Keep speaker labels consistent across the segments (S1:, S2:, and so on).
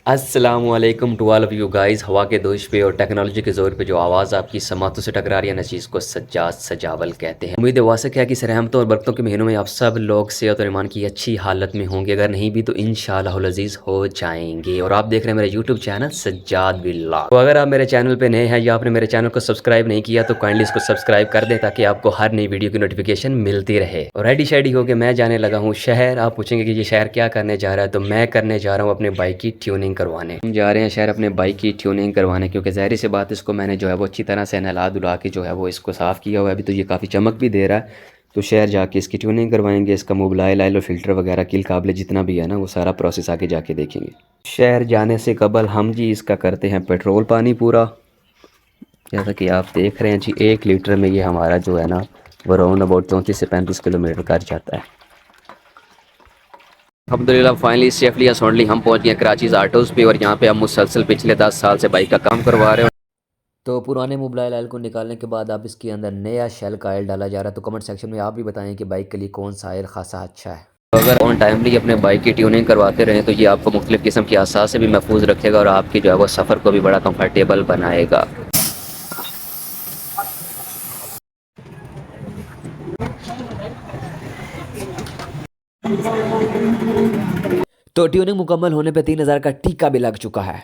S1: अस्सलामुअलैकुम to all of you guys. हवा के दोष पे और टेक्नोलॉजी के ज़ोर पे जो आवाज़ आपकी समातों से टकरा रही है ना, चीज़ को सज्जाद सजावल कहते हैं। उम्मीद है वासक है कि रहमतों और बरकतों के महीनों में आप सब लोग सेहत और ईमान की अच्छी हालत में होंगे। अगर नहीं भी तो इंशाअल्लाह अज़ीज़ हो जाएंगे। और आप देख रहे हैं मेरा यूट्यूब चैनल सज्जाद व्लॉग। तो अगर आप मेरे चैनल पर नए हैं या आपने मेरे चैनल को सब्सक्राइब नहीं किया तो काइंडली इसको सब्सक्राइब कर दें ताकि आपको हर नई वीडियो की नोटिफिकेशन मिलती रहे। और रेडी शेडी होकर मैं जाने लगा हूँ शहर। आप पूछेंगे कि ये शहर क्या करने जा रहा है, तो मैं करने जा रहा हूँ अपने बाइक की ट्यूनिंग करवाने। हम जा रहे हैं शहर अपने बाइक की ट्यूनिंग करवाने, क्योंकि ज़ाहिर सी बात इसको मैंने जो है वो अच्छी तरह से नहला धुला के जो है वो इसको साफ़ किया हुआ है। अभी तो ये काफ़ी चमक भी दे रहा है। तो शहर जाके इसकी ट्यूनिंग करवाएंगे। इसका मोबाइल आयल और फिल्टर वगैरह किल काबिल जितना भी है ना, वो सारा प्रोसेस आगे जाके देखेंगे। शहर जाने से कबल हम जी इसका करते हैं पेट्रोल पानी पूरा। जैसा कि आप देख रहे हैं जी, 1 लीटर में ये हमारा जो है ना वो राउंड अबाउट 34 से 35 किलोमीटर कर जाता है। अल्हम्दुलिल्लाह फाइनली सेफली सॉन्डली हम पहुंच गए कराची आटोज़ पे। और यहाँ पे हम मुसलसल पिछले 10 साल से बाइक का काम करवा रहे हैं। तो पुराने मोबाइल आयल को निकालने के बाद अब इसके अंदर नया शेल का आयल डाला जा रहा है। तो कमेंट सेक्शन में आप भी बताएं कि बाइक के लिए कौन सा आयल खासा अच्छा है। तो अगर ऑन टाइमली अपने बाइक की ट्यूनिंग करवाते रहें तो ये आपको मुख्तलिफ किस्म की आसार से भी महफूज रखेगा और आपकी जो है वो सफ़र को भी बड़ा कम्फर्टेबल बनाएगा। तो ट्यूनिंग मुकम्मल होने पे 3000 का टीका भी लग चुका है।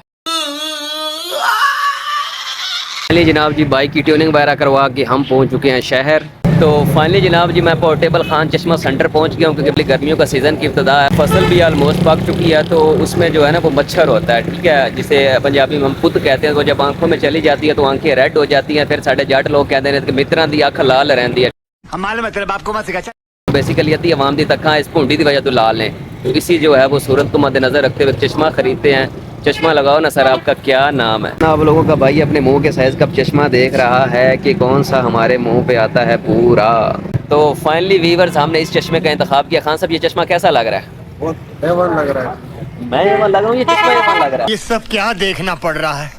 S1: फाइनली जनाब जी बाइक की ट्यूनिंग वगैरह करवा के हम पहुंच चुके हैं शहर। तो फाइनली जनाब जी मैं पोर्टेबल खान चश्मा सेंटर पहुंच गया हूँ, क्योंकि गर्मियों का सीज़न की इब्तिदा है। फसल भी ऑलमोस्ट पक चुकी है, तो उसमें जो है ना वो मच्छर होता है, ठीक है, जिसे पंजाबी में हम पुत कहते हैं। तो जब आंखों में चली जाती है तो आंखें रेड हो जाती हैं। फिर साढ़े जट लोग कहते हैं कि मित्रों की अख लाल रहती है। हमारे मतलब आपको मत सिखा बेसिकली अद्धी आवाम की तक्का इस भूडी की वजह तो लाल ने। तो इसी जो है वो सूरत को मद्देनजर रखते हुए चश्मा खरीदते हैं। चश्मा लगाओ ना सर, आपका क्या नाम है? आप लोगों का भाई अपने मुंह के साइज का चश्मा देख रहा है कि कौन सा हमारे मुंह पे आता है पूरा। तो फाइनली वीवर्स हमने इस चश्मे का इंतखाब किया। खान साहब ये चश्मा कैसा लग रहा है? बहुत एवन लग रहा है। मैं एवन लग रहा हूँ, ये चश्मा एवन लग रहा है।
S2: ये सब क्या देखना पड़ रहा है?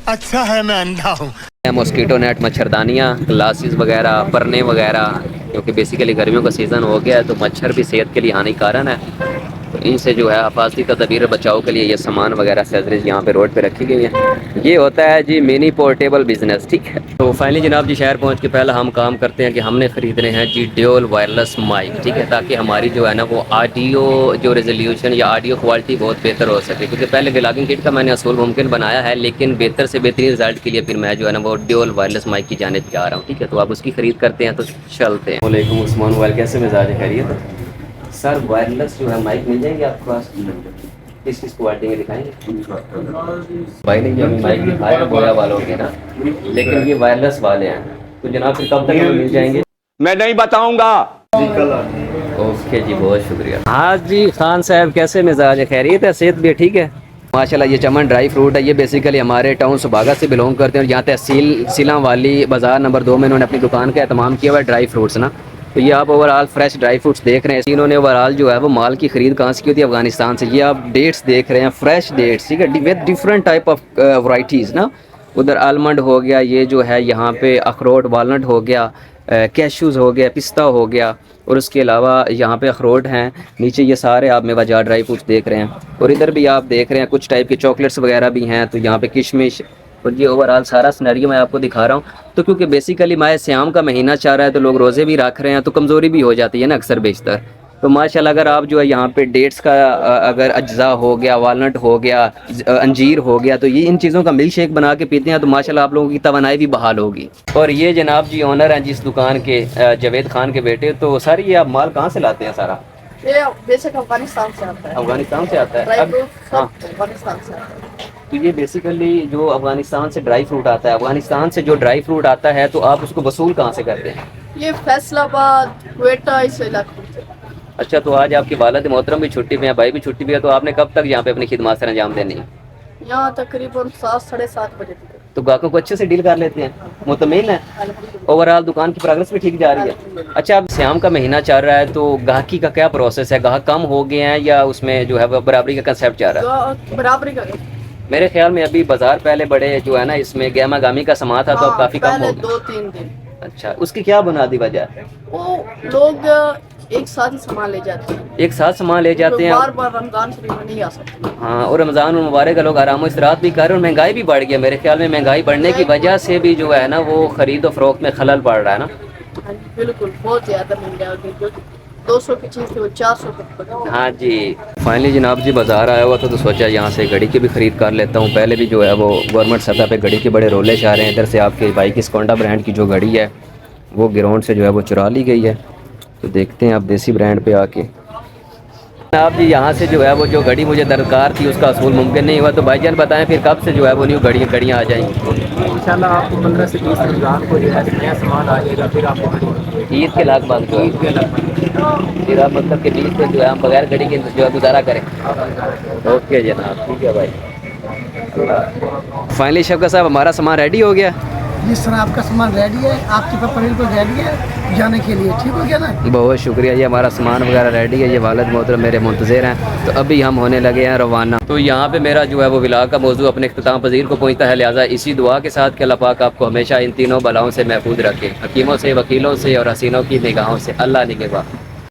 S2: अच्छा है मैं अंधा हूँ।
S1: मॉस्किटो नेट, मच्छरदानियाँ, ग्लासेस वगैरह, परने वगैरह, क्योंकि बेसिकली गर्मियों का सीज़न हो गया है तो मच्छर भी सेहत के लिए हानिकारक है। तो इनसे जो है हिफाजती तदबीर बचाव के लिए ये सामान वगैरह एक्सेसरीज यहाँ पे रोड पे रखी गई है। ये होता है जी मिनी पोर्टेबल बिजनेस, ठीक है। तो फाइनली जनाब जी शहर पहुँच के पहला हम काम करते हैं कि हमने ख़रीदने हैं जी ड्यूल वायरलेस माइक, ठीक है, ताकि हमारी जो है ना वो ऑडियो जो रेजोल्यूशन या ऑडियो क्वालिटी बहुत बेहतर हो सके। क्योंकि पहले व्लॉगिंग किट का मैंने असूल मुमकिन बनाया है, लेकिन बेहतर से बेहतरीन रिजल्ट के लिए फिर मैं जो है ना वो ड्यूल वायरलेस माइक की जानिब जा रहा हूँ, ठीक है। तो आप उसकी ख़रीद करते हैं तो चलते हैं। वालेकुम उस्मान वाल, कैसे मिजाज है? खैरियत सर? वायरलेस जो है माइक मिल जाएंगे आपके पास? किस किस क्वालिटी में दिखाएंगे? भाई ने जो हमें माइक दिखाया बोया वालों के ना, लेकिन ये वायरलेस वाले हैं। तो जनाब फिर कब तक हमें मिल जाएंगे?
S3: मैं नहीं बताऊंगा।
S1: ओके जी, बहुत शुक्रिया। हाँ जी खान साहब, कैसे मिजाज है? खैरियत है? सेहत भी ठीक है माशाल्लाह। ये चमन ड्राई फ्रूट है। ये बेसिकली हमारे टाउन सुबागा से बिलोंग करते हैं और यहाँ तहसील सिला वाली बाज़ार नंबर 2 में इन्होंने अपनी दुकान का एहतमाम किया हुआ है ड्राई फ्रूट्स ना। तो ये आप ओवरऑल फ्रेश ड्राई फ्रूट्स देख रहे हैं। इन्होंने ओवरऑल जो है वो माल की ख़रीद कहाँ से की होती है? अफगानिस्तान से। ये आप डेट्स देख रहे हैं, फ्रेश डेट्स, ठीक है, with different type of varieties ना। उधर आलमंड हो गया, ये जो है यहाँ पे अखरोट वालनट हो गया, कैशूज़ हो गया, पिस्ता हो गया, और उसके अलावा यहाँ पे अखरोट हैं। नीचे ये सारे आप मेवाजात ड्राई फ्रूट्स देख रहे हैं। और इधर भी आप देख रहे हैं कुछ टाइप के चॉकलेट्स वगैरह भी हैं। तो यहाँ पे किशमिश, और ये ओवरऑल सारा सिनेरियो मैं आपको दिखा रहा हूँ। तो क्योंकि बेसिकली माह सियाम का महीना चल रहा है तो लोग रोज़े भी रख रहे हैं, तो कमज़ोरी भी हो जाती है ना अक्सर बेशतर। तो माशाल्लाह अगर आप जो है यहाँ पे डेट्स का अगर अज्जा हो गया, वालनट हो गया, अंजीर हो गया, तो ये इन चीज़ों का मिल्क शेक बना के पीते हैं तो माशाल्लाह आप लोगों की तवानाई भी बहाल होगी। और ये जनाब जी ओनर हैं जिस दुकान के, जावेद खान के बेटे। तो सारी ये आप माल कहाँ से लाते हैं सारा?
S4: ये बेसिक अफगानिस्तान से आता है।
S1: अफगानिस्तान से आता है? हाँ,
S4: अफगानिस्तान से आता है।
S1: तो ये बेसिकली जो अफगानिस्तान से ड्राई फ्रूट आता है, अफगानिस्तान से जो ड्राई फ्रूट आता है तो आप उसको वसूल कहाँ से करते हैं?
S4: ये फैसलाबाद, क्वेटा, इस इलाके से।
S1: अच्छा, तो आज आपके वालिद मोहतरम भी छुट्टी पे हैं, भाई भी छुट्टी पे है, तो आपने कब तक यहाँ पे अपनी खिदमत से अंजाम देनी है?
S4: यहाँ तकरीबन 7 साढ़े 7 बजे तक।
S1: तो ग्राहकों को अच्छे से डील कर लेते हैं, मुतमिन है? ओवरऑल दुकान की प्रोग्रेस भी ठीक जा रही है? अच्छा, अब शाम का महीना चल रहा है तो गाहकी का क्या प्रोसेस है? गाहक कम हो गए हैं या उसमें जो है वो बराबरी का कंसेप्ट जा रहा है?
S4: बराबरी का
S1: मेरे ख्याल में अभी बाजार पहले बड़े जो है ना इसमें गहमा गामी का समा था, तो अब काफ़ी कम हो गया।
S4: 2-3 दिन।
S1: अच्छा, उसकी क्या बुनियादी वजह है?
S4: वो लोग एक साथ ही सामान ले जाते हैं,
S1: एक साथ सामान ले जाते हैं।
S4: बार बार रमजान शरीफ में नहीं आ सकते।
S1: हाँ, और रमज़ान मुबारक का लोग आराम istirahat भी कर रहे हैं और महंगाई भी बढ़ गई है। मेरे ख्याल में महंगाई बढ़ने की वजह से भी जो है ना वो ख़रीद और फ़रोख्त में खलल पड़ रहा है ना।
S4: हाँ जी, बिल्कुल बहुत ज़्यादा महंगा हो गई। जो 200 की चीज़ थी वो 400 की।
S1: हाँ जी, फाइनली जनाब जी बाज़ार आया हुआ था तो सोचा यहाँ से घड़ी की भी ख़रीद कर लेता हूँ। पहले भी जो है वो गवर्नमेंट सतह पे घड़ी के बड़े रोले चाह रहे हैं। इधर से आपके भाई की स्कोंडा ब्रांड की जो घड़ी है वो गिरोन से जो है वो चुरा ली गई है। तो देखते हैं आप देसी ब्रांड पे आके। आप जी यहाँ से जो है वो जो घड़ी मुझे दरकार थी उसका असूल मुमकिन नहीं हुआ, तो भाईजान बताएं फिर कब से जो है वो न्यू घड़ियाँ आ जाएंगी?
S3: इंशाल्लाह आपको 15 से 20 रमज़ान को जो है नया सामान आ जाएगा। फिर आपको
S1: ईद के लाख बाद जो
S3: ईद के लगभग
S1: फिर आप मतलब के बीच में जो है हम बगैर घड़ी के जो है गुजारा करें। ओके जनाब, ठीक है भाई। फाइनली शफकत साहब हमारा सामान रेडी हो गया।
S5: जिस तरह आपका सामान रेडी है, आपके पास पनीर को रेडी है जाने के लिए, ठीक हो गया ना?
S1: बहुत शुक्रिया, ये हमारा सामान वगैरह रेडी है। ये वालिद मोहतरम मेरे मुंतज़िर हैं, तो अभी हम होने लगे हैं रवाना। तो यहाँ पे मेरा जो है वो व्लॉग का मौजू अपने इख्तिताम पज़ीर को पहुँचता है, लिहाजा इसी दुआ के साथ कि अल्लाह पाक आपको हमेशा इन तीनों बलाओं से महफूज रखे, हकीमों से, वकीलों से और हसीनों की निगाहों से। अल्लाह निगहबान।